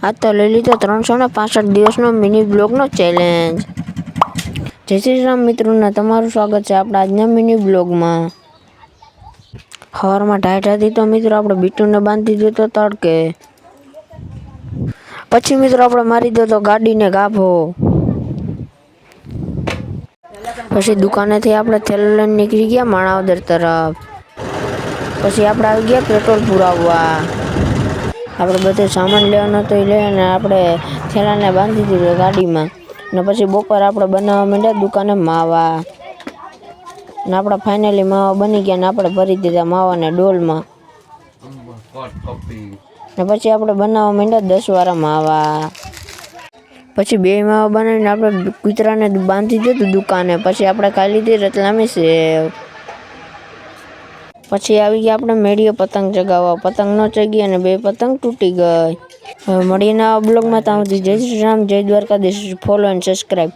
આ તો લઈ લીધો 365 દિવસનો મિની બ્લોગનો ચેલેન્જ। જય શ્રી રામ મિત્રોને તમારું સ્વાગત છે આપણા આજના મિની બ્લોગમાં। સવારમાં ટાઈટ હતી તો મિત્રો આપણે બીટુને બાંધી દીધો તડકે। પછી મિત્રો આપણે મારી દીધો ગાડીને ગાભો। પછી દુકાનેથી આપણે થેલો લઈને નીકળી ગયા માણાવદર તરફ। પછી આપણે આવી ગયા પેટ્રોલ પુરાવવા। આપણે બધો સામાન લેવાનો હતો એ લઈને આપણે થેલાને બાંધી દીધો ગાડીમાં ને પછી બપોર આપણે બનાવવા માંડ્યા દુકાને માવા ને આપણે ફાઇનલી માવા બની ગયા ને આપણે ભરી દીધા માવાને ડોલમાં ને પછી આપણે બનાવવા માંડ્યા 10 વાળા માવા। પછી 2 માવા બનાવીને આપણે કૂતરાને બાંધી દીધું દુકાને। પછી આપણે ખાઈ લીધી રતલામી સેવ। પછી આવી ગયા આપણે મેળીએ પતંગ ચગાવવા। પતંગ ન ચગી અને 2 પતંગ તૂટી ગઈ। હવે મળીએ નવા બ્લોગમાં। ત્યાં સુધી જય શ્રી રામ, જય દ્વારકાધીશ। Follow and subscribe.